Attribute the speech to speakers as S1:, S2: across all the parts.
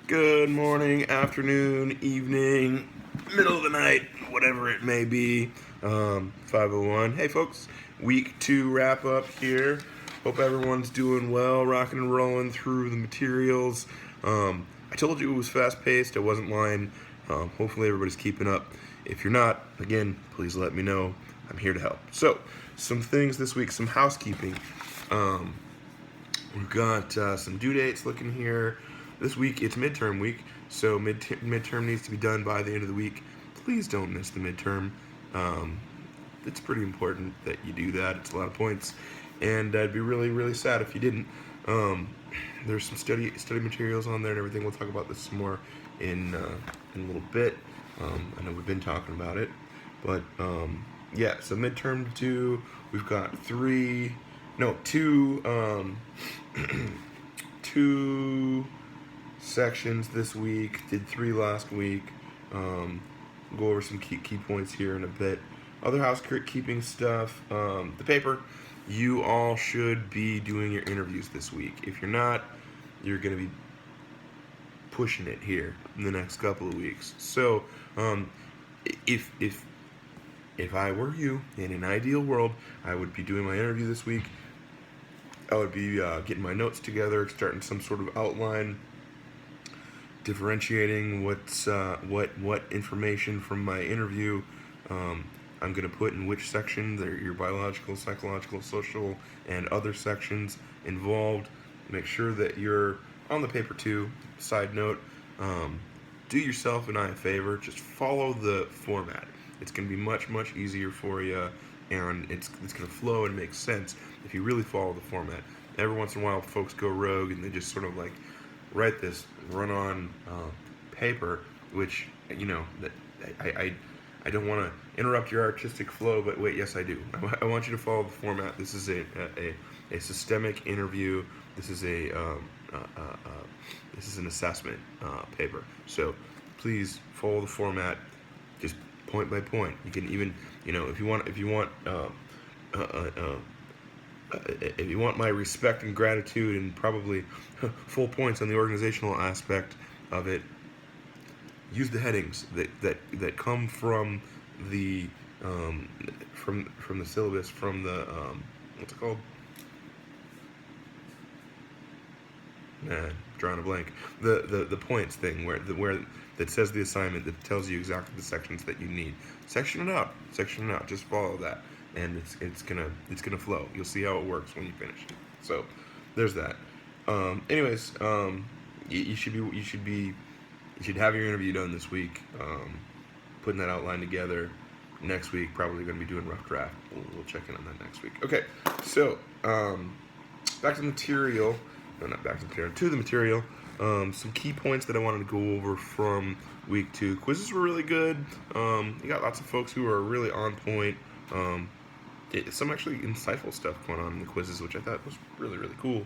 S1: Good morning, afternoon, evening, middle of the night, whatever it may be. 501. Hey, folks, week 2 wrap up here. Hope everyone's doing well, rocking and rolling through the materials. I told you it was fast paced, I wasn't lying. Hopefully, everybody's keeping up. If you're not, again, please let me know. I'm here to help. So, some things this week, some housekeeping. We've got some due dates looking here. This week it's midterm week, so midterm needs to be done by the end of the week. Please don't miss the midterm. It's pretty important that you do that. It's a lot of points, and I'd be really, really sad if you didn't. There's some study materials on there and everything. We'll talk about this some more in a little bit. I know we've been talking about it, but yeah. So midterm 2, we've got two two sections this week. Did 3 last week. Go over some key points here in a bit. Other housekeeping stuff. The paper. You all should be doing your interviews this week. If you're not, you're going to be pushing it here in the next couple of weeks. So, if I were you, in an ideal world, I would be doing my interview this week. I would be getting my notes together, starting some sort of outline, differentiating what information from my interview I'm going to put in which section. There, your biological, psychological, social, and other sections involved. Make sure that you're on the paper too. Side note, do yourself and I a favor. Just follow the format. It's going to be much, much easier for you, and it's going to flow and make sense if you really follow the format. Every once in a while, folks go rogue and they just sort of like write this run-on paper, which, you know, that I don't want to interrupt your artistic flow, but wait, yes, I do. I want you to follow the format. This is a systemic interview. This is this is an assessment paper. So please follow the format, just point by point. You can even, if you want my respect and gratitude and probably full points on the organizational aspect of it, use the headings that come from the from the syllabus, from the what's it called? Drawing a blank. The points thing where that says the assignment, that tells you exactly the sections that you need. Section it out. Just follow that, and it's gonna flow. You'll see how it works when you finish it. So there's that. Anyways, you should have your interview done this week. Putting that outline together. Next week, probably going to be doing rough draft. We'll check in on that next week. Okay, so back to the material. No, not back to the material. To the material. Some key points that I wanted to go over from week 2. Quizzes were really good. You got lots of folks who are really on point. Some actually insightful stuff going on in the quizzes, which I thought was really, really cool.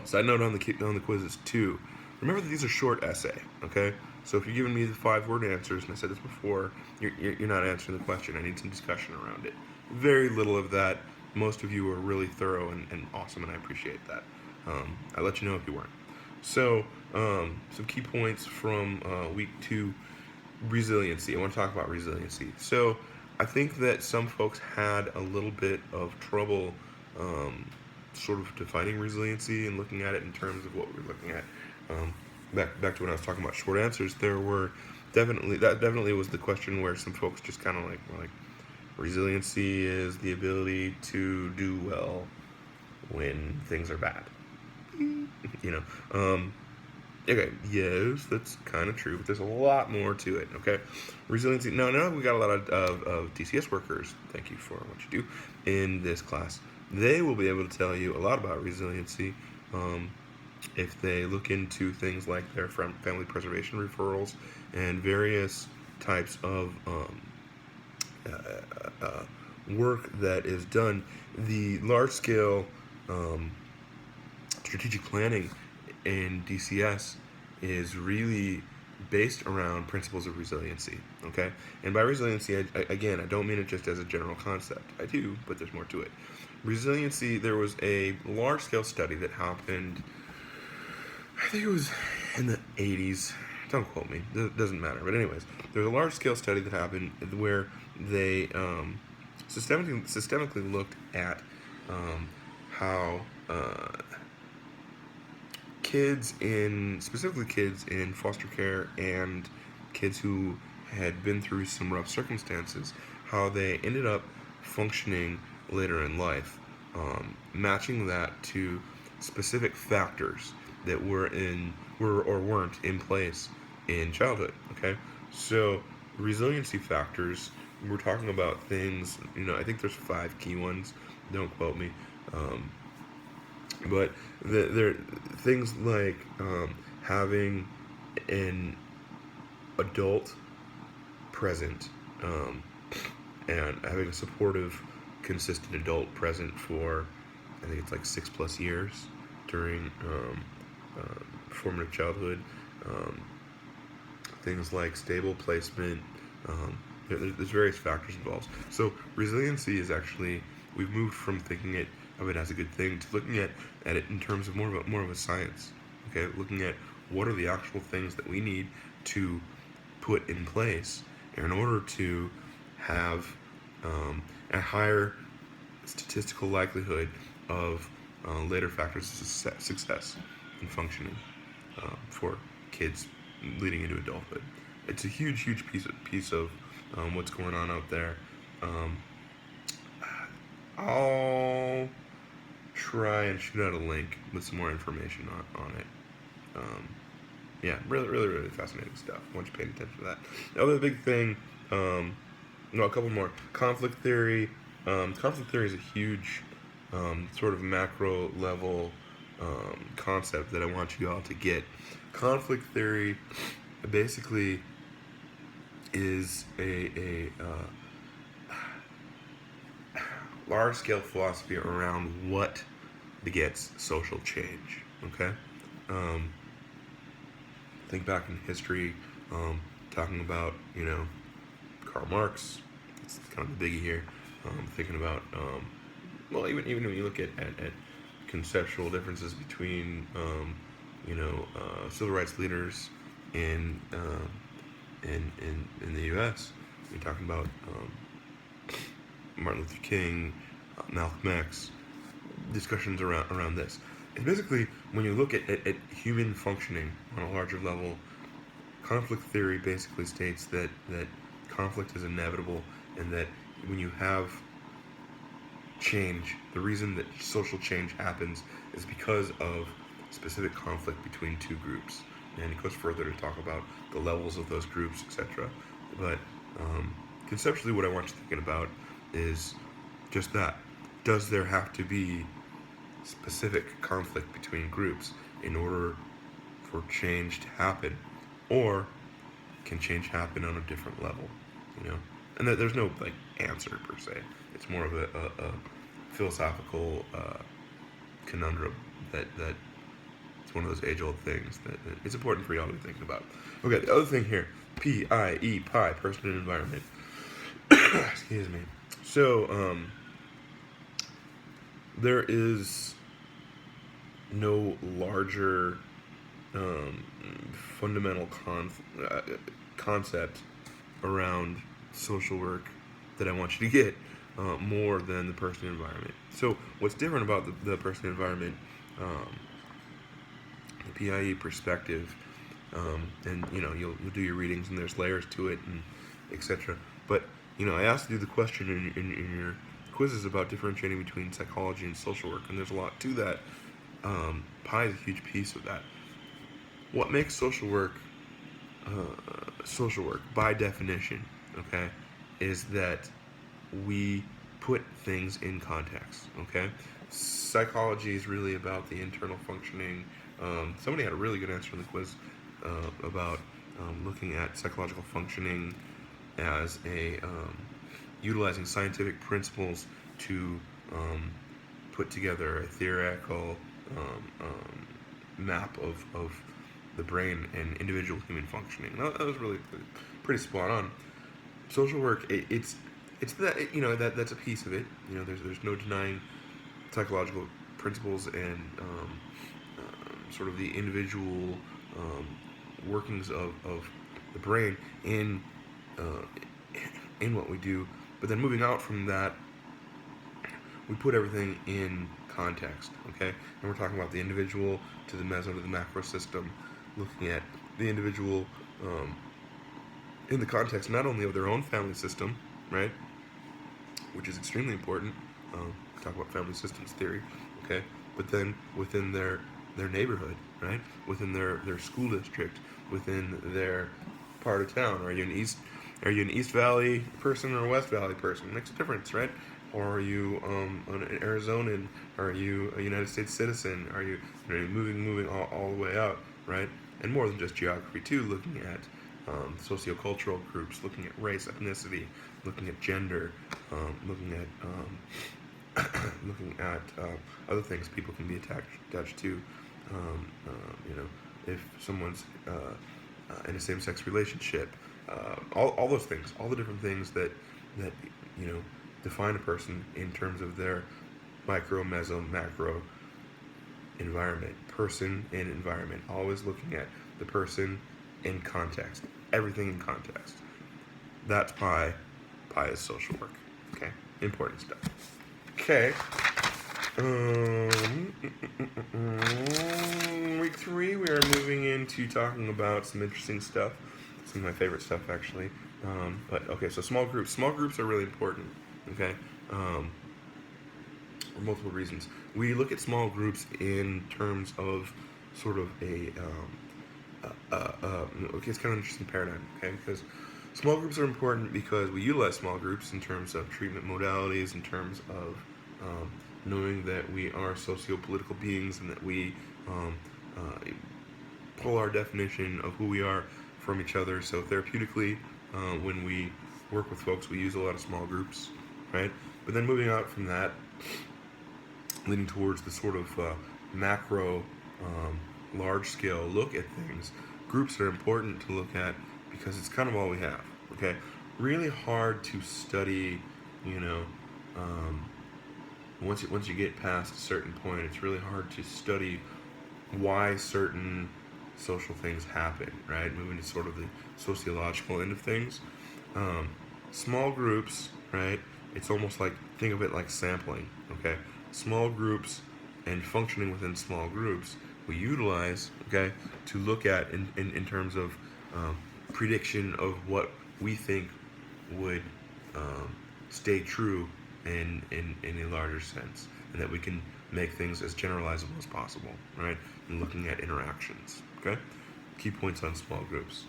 S1: Side note on the quizzes too. Remember that these are short essay, okay? So if you're giving me the 5-word answers, and I said this before, you're not answering the question. I need some discussion around it. Very little of that. Most of you are really thorough and awesome, and I appreciate that. I'll let you know if you weren't. So, some key points from week 2, resiliency. I want to talk about resiliency. So, I think that some folks had a little bit of trouble sort of defining resiliency and looking at it in terms of what we're looking at. Back to when I was talking about short answers, there were definitely was the question where some folks just kind of were like, resiliency is the ability to do well when things are bad. Okay, yes, that's kind of true, but there's a lot more to it, okay? Resiliency, now we got a lot of DCS workers, thank you for what you do in this class. They will be able to tell you a lot about resiliency if they look into things like their family preservation referrals and various types of work that is done. The large-scale strategic planning in DCS is really based around principles of resiliency, okay? And by resiliency, I don't mean it just as a general concept. I do, but there's more to it. Resiliency, there was a large-scale study that happened I think it was in the 80s. Don't quote me. Doesn't matter. But anyways, there's a large-scale study that happened where they systemically looked at how specifically kids in foster care and kids who had been through some rough circumstances, how they ended up functioning later in life, matching that to specific factors that were or weren't in place in childhood. Okay, so resiliency factors. We're talking about things. I think there's 5 key ones. Don't quote me. But there things like having an adult present, and having a supportive, consistent adult present for, I think it's like 6+ years during formative childhood. Um, Things like stable placement. There's various factors involved. So resiliency is actually, we've moved from thinking of it as a good thing to looking at it in terms of more of a science. Okay, looking at what are the actual things that we need to put in place in order to have a higher statistical likelihood of later factors of success and functioning for kids leading into adulthood. It's a huge piece of what's going on out there. Um, I'll try and shoot out a link with some more information on it. Um, yeah, really fascinating stuff. I want you paying attention to that. The other big thing, a couple more. Conflict theory. Conflict theory is a huge sort of macro level concept that I want you all to get. Conflict theory basically is a large scale philosophy around what begets social change. Okay, think back in history, talking about Karl Marx. It's kind of the biggie here. Thinking about even when you look at conceptual differences between civil rights leaders in the U.S. You're talking about Martin Luther King, Malcolm X, discussions around this. And basically, when you look at human functioning on a larger level, conflict theory basically states that conflict is inevitable, and that when you have change, the reason that social change happens is because of specific conflict between two groups. And it goes further to talk about the levels of those groups, etc. But conceptually, what I want you thinking about is just that. Does there have to be specific conflict between groups in order for change to happen? Or can change happen on a different level? And there's no answer per se. It's more of a philosophical conundrum that it's one of those age-old things that it's important for y'all to be thinking about. Okay, the other thing here, PIE, person and environment. Excuse me. So there is no larger fundamental concept around social work that I want you to get more than the person environment. So what's different about the person environment, the PIE perspective, and you'll do your readings and there's layers to it and etc. But I asked you the question in your quizzes about differentiating between psychology and social work, and there's a lot to that. PIE is a huge piece of that. What makes social work by definition, okay, is that we put things in context, okay? Psychology is really about the internal functioning. Somebody had a really good answer in the quiz about looking at psychological functioning as utilizing scientific principles to put together a theoretical map of the brain and individual human functioning. That was really pretty spot on. Social work, it's that that's a piece of it. There's no denying psychological principles and sort of the individual workings of the brain uh, in what we do. But then moving out from that, we put everything in context, okay? And we're talking about the individual to the meso to the macro system, looking at the individual in the context not only of their own family system, right, which is extremely important. Talk about family systems theory, okay, but then within their neighborhood, right, within their school district, within their part of town. Are you an East Valley person or a West Valley person? It makes a difference, right? Or are you an Arizonan? Are you a United States citizen? Are you moving all the way out, right? And more than just geography too, looking at sociocultural groups, looking at race, ethnicity, looking at gender, looking at looking at other things people can be attached to. If someone's in a same-sex relationship, all those things, all the different things that define a person in terms of their micro, meso, macro environment, person and environment. Always looking at the person in context, everything in context. That's pi. Pi is social work. Okay, important stuff. Okay. Week 3, we are moving into talking about some interesting stuff. Some of my favorite stuff, actually. But okay, so small groups. Small groups are really important. Okay, for multiple reasons. We look at small groups in terms of sort of okay, it's kind of an interesting paradigm. Okay, because small groups are important because we utilize small groups in terms of treatment modalities, in terms of knowing that we are socio-political beings and that we pull our definition of who we are from each other. So therapeutically, when we work with folks, we use a lot of small groups, right? But then moving out from that, leading towards the sort of macro, large-scale look at things, groups are important to look at because it's kind of all we have, okay? Really hard to study, once you get past a certain point, it's really hard to study why certain social things happen, right? Moving to sort of the sociological end of things. Small groups, right? It's almost like, think of it like sampling, okay? Small groups and functioning within small groups we utilize, okay, to look at in terms of prediction of what we think would stay true in a larger sense, and that we can make things as generalizable as possible, right? And looking at interactions, okay? Key points on small groups.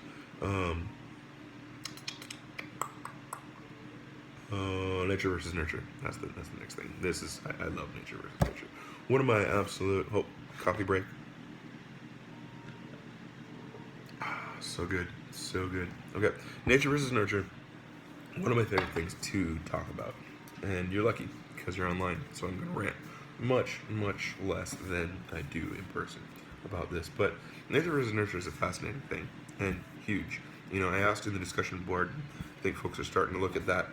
S1: Nature versus nurture. That's the next thing. I love nature versus nurture. One of my absolute coffee break. So good, so good. Okay, nature versus nurture. One of my favorite things to talk about, and you're lucky because you're online, so I'm gonna rant much less than I do in person about this. But nature versus nurture is a fascinating thing and huge. I asked in the discussion board. I think folks are starting to look at that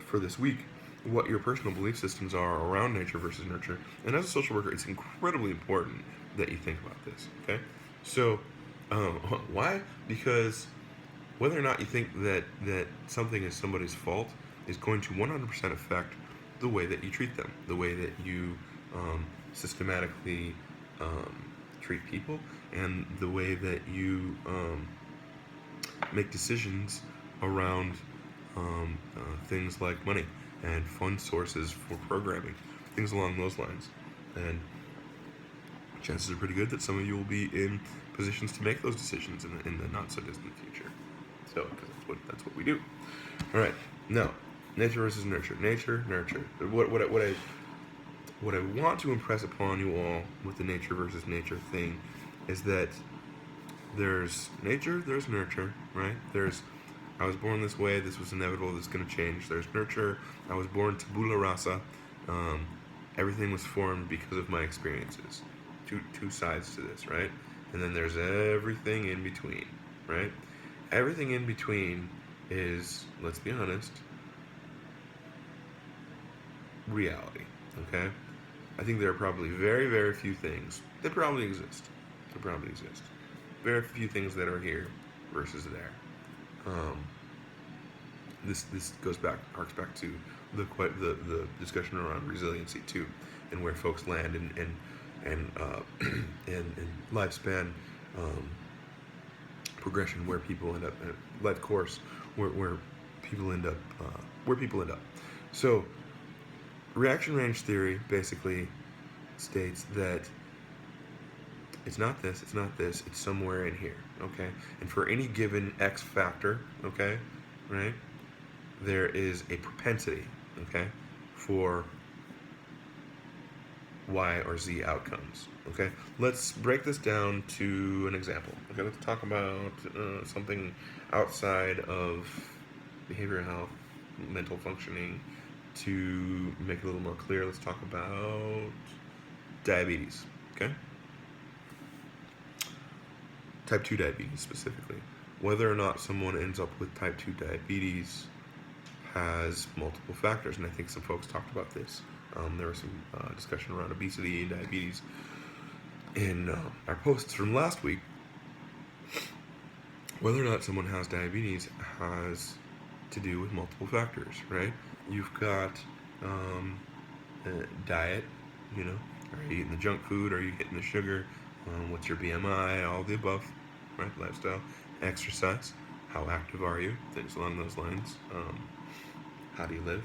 S1: for this week, what your personal belief systems are around nature versus nurture. And as a social worker, it's incredibly important that you think about this, okay? So, why? Because whether or not you think that something is somebody's fault is going to 100% affect the way that you treat them, the way that you systematically treat people, and the way that you make decisions around things like money and fund sources for programming, things along those lines. And chances are pretty good that some of you will be in positions to make those decisions in the not so distant future. So, because that's what we do. All right, now nature versus nurture. Nature, nurture. What I want to impress upon you all with the nature versus nature thing is that there's nature, there's nurture, right? There's I was born this way, this was inevitable, this is going to change. There's nurture, I was born tabula rasa. Everything was formed because of my experiences. Two sides to this, right? And then there's everything in between, right? Everything in between is, let's be honest, reality, okay? I think there are probably very, very few things that probably exist. They probably exist. Very few things that are here versus there. Um, this harks back to the discussion around resiliency too, and where folks land and lifespan progression, where people end up, life course, where people end up, where people end up. So, reaction range theory basically states that it's not this, it's somewhere in here, okay? And for any given X factor, okay, right, there is a propensity, okay, for Y or Z outcomes, okay? Let's break this down to an example, okay? Let's talk about something outside of behavioral health, mental functioning. To make it a little more clear, let's talk about diabetes, okay? Type 2 diabetes specifically. Whether or not someone ends up with type 2 diabetes has multiple factors, and I think some folks talked about this. There was some discussion around obesity and diabetes in our posts from last week. Whether or not someone has diabetes has to do with multiple factors, right? You've got diet, you know, are you eating the junk food, are you hitting the sugar, what's your BMI, all the above, right? Lifestyle, exercise, how active are you, things along those lines, how do you live,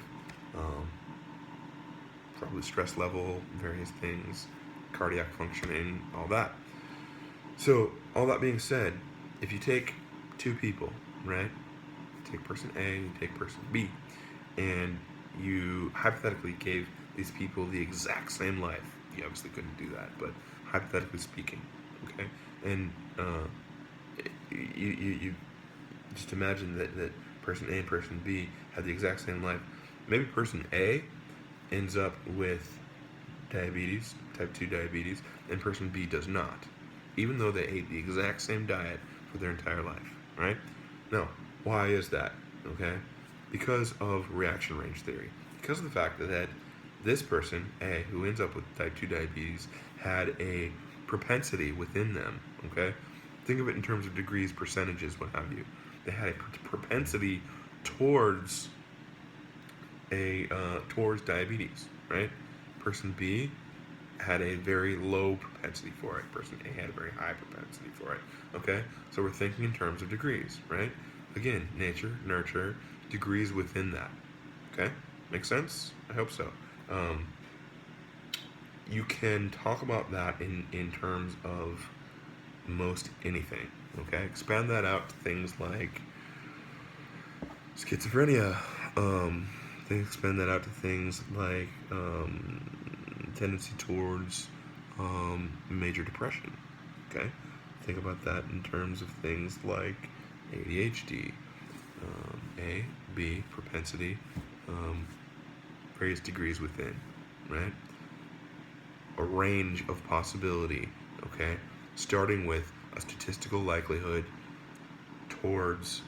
S1: probably stress level, various things, cardiac functioning, all that. So, all that being said, if you take two people, right, take person A and you take person B, and you hypothetically gave these people the exact same life. You obviously couldn't do that, but hypothetically speaking, okay? And you just imagine that person A and person B had the exact same life. Maybe person A ends up with diabetes, type 2 diabetes, and person B does not, even though they ate the exact same diet for their entire life, right? Now, why is that, okay? Because of reaction range theory. Because of the fact that this person, A, who ends up with type 2 diabetes, had a propensity within them, okay? Think of it in terms of degrees, percentages, what have you. They had a propensity towards towards diabetes, right? Person B had a very low propensity for it. Person A had a very high propensity for it, okay? So we're thinking in terms of degrees, right? Again, nature, nurture, degrees within that. Okay? Makes sense? I hope so. You can talk about that in terms of most anything. Okay? Expand that out to things like schizophrenia. Expand that out to things like tendency towards major depression. Okay? Think about that in terms of things like ADHD, A, B, propensity, various degrees within, right? A range of possibility, okay? Starting with a statistical likelihood towards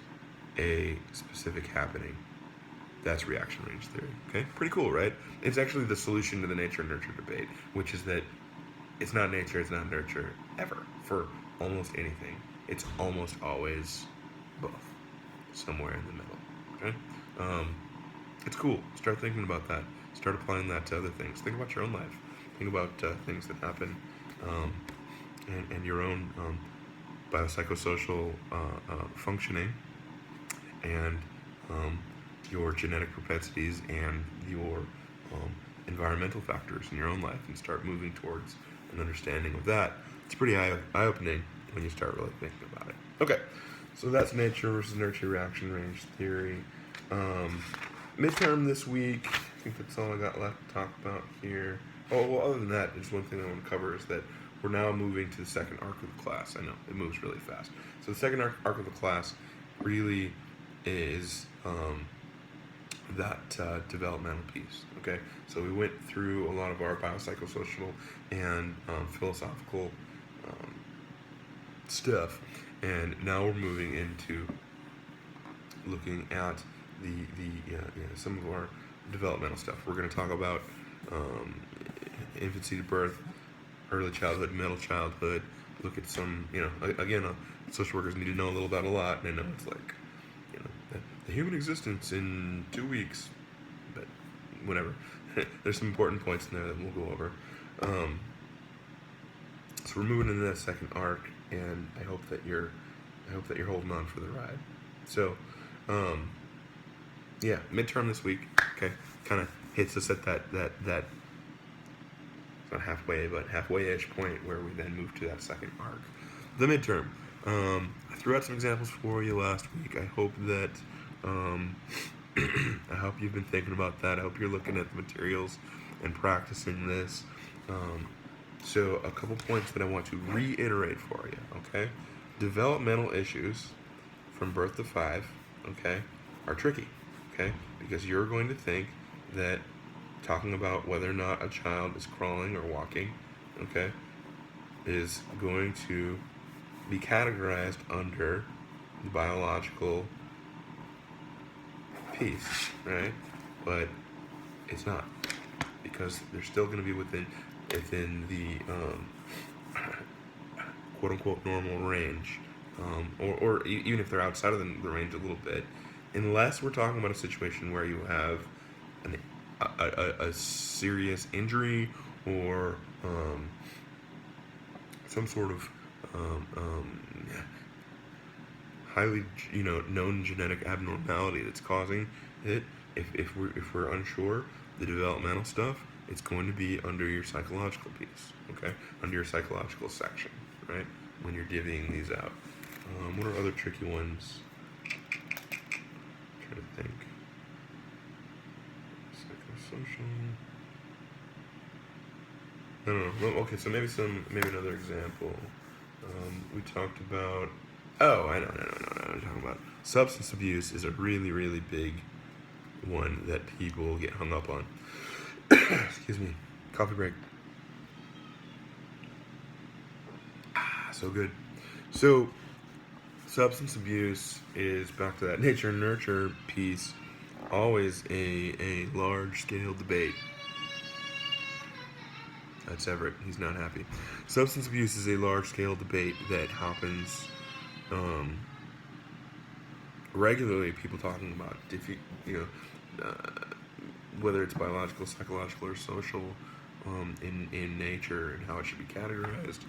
S1: a specific happening. That's reaction range theory, okay? Pretty cool, right? It's actually the solution to the nature and nurture debate, which is that it's not nature, it's not nurture, ever, for almost anything. It's almost always both, somewhere in the middle, okay? It's cool. Start thinking about that. Start applying that to other things. Think about your own life. Think about things that happen and your own biopsychosocial functioning and your genetic propensities and your environmental factors in your own life, and start moving towards an understanding of that. It's pretty eye-opening when you start really thinking about it. Okay, so that's nature versus nurture reaction range theory. Midterm this week, I think that's all I got left to talk about here. Oh, well, other than that, just one thing I want to cover is that we're now moving to the second arc of the class. I know, it moves really fast. So the second arc of the class really is that developmental piece, okay? So we went through a lot of our biopsychosocial and philosophical stuff, and now we're moving into looking at some of our developmental stuff. We're going to talk about infancy to birth, early childhood, middle childhood, look at some, again, social workers need to know a little about a lot, and I know it's like, the human existence in 2 weeks, but whatever. There's some important points in there that we'll go over. So we're moving into that second arc, and I hope that you're holding on for the ride. So, yeah, midterm this week. Okay, kind of hits us at that it's not halfway, but halfway-ish point where we then move to that second arc, the midterm. I threw out some examples for you last week. I hope that I hope you've been thinking about that. I hope you're looking at the materials and practicing this. So a couple points that I want to reiterate for you, okay? Developmental issues from birth to 5, okay, are tricky, okay? Because you're going to think that talking about whether or not a child is crawling or walking, okay, is going to be categorized under the biological piece, right? But it's not, because they're still going to be within the quote unquote normal range, or even if they're outside of the range a little bit, unless we're talking about a situation where you have a serious injury or some sort of highly known genetic abnormality that's causing it. If we're unsure, the developmental stuff, it's going to be under your psychological piece, okay? Under your psychological section, right? When you're divvying these out. What are other tricky ones? I'm trying to think. Psychosocial. I don't know. Well, okay, so maybe another example. We talked about. Oh, I know. I'm talking about substance abuse is a really, really big one that people get hung up on. Excuse me. Coffee break. So good. So, substance abuse is back to that nature and nurture piece. Always a large-scale debate. That's Everett. He's not happy. Substance abuse is a large-scale debate that happens regularly. People talking about whether it's biological, psychological, or social in nature and how it should be categorized.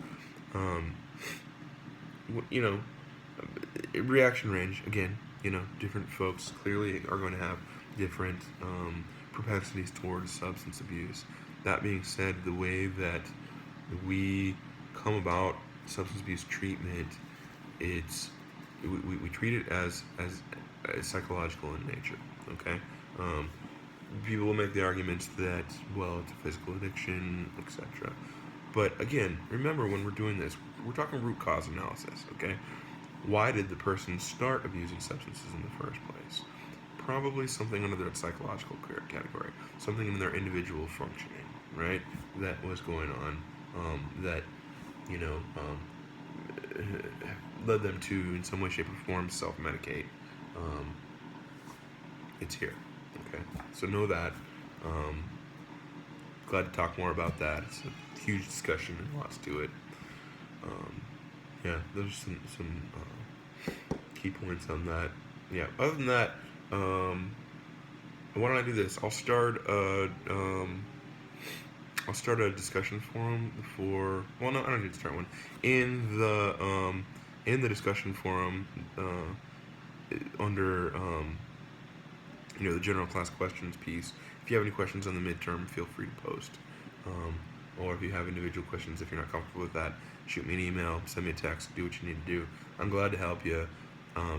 S1: Reaction range, again, different folks clearly are going to have different propensities towards substance abuse. That being said, the way that we come about substance abuse treatment, we treat it as psychological in nature, okay? People will make the arguments that, well, it's a physical addiction, etc. But again, remember, when we're doing this, we're talking root cause analysis, okay? Why did the person start abusing substances in the first place? Probably something under their psychological category, something in their individual functioning, right? That was going on, that led them to, in some way, shape, or form, self-medicate. It's here, okay? So know that. Glad to talk more about that. It's a huge discussion and lots to it. Yeah, those are some key points on that. Yeah, other than that, why don't I do this? I'll start a discussion forum for. Well, no, I don't need to start one. In the discussion forum, under the general class questions piece. If you have any questions on the midterm, feel free to post. Or if you have individual questions, if you're not comfortable with that, shoot me an email, send me a text, do what you need to do. I'm glad to help you.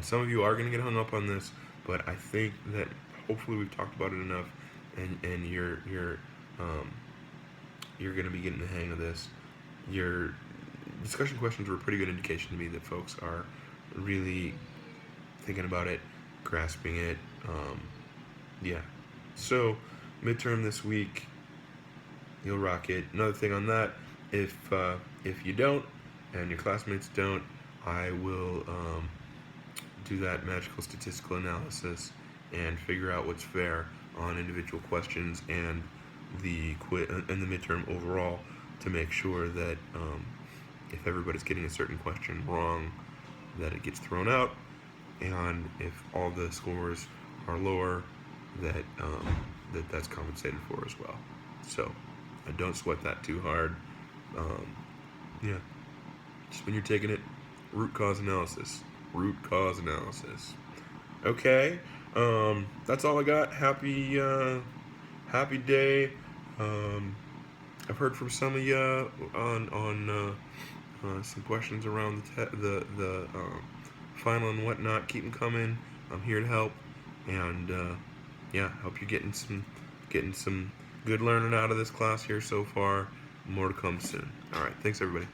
S1: Some of you are going to get hung up on this, but I think that hopefully we've talked about it enough, and you're going to be getting the hang of this. Your discussion questions were a pretty good indication to me that folks are really thinking about it, grasping it. Yeah. So, midterm this week, you'll rock it. Another thing on that, if you don't, and your classmates don't, I will do that magical statistical analysis and figure out what's fair on individual questions and the midterm overall to make sure that if everybody's getting a certain question wrong, that it gets thrown out, and if all the scores are lower, that that's compensated for as well. So don't sweat that too hard. Um, yeah, just when you're taking it, root cause analysis. Root cause analysis. Okay, that's all I got. Happy day. I've heard from some of you on some questions around the final and whatnot. Keep them coming. I'm here to help, and yeah, hope you're getting some good learning out of this class here so far. More to come soon. All right, thanks everybody.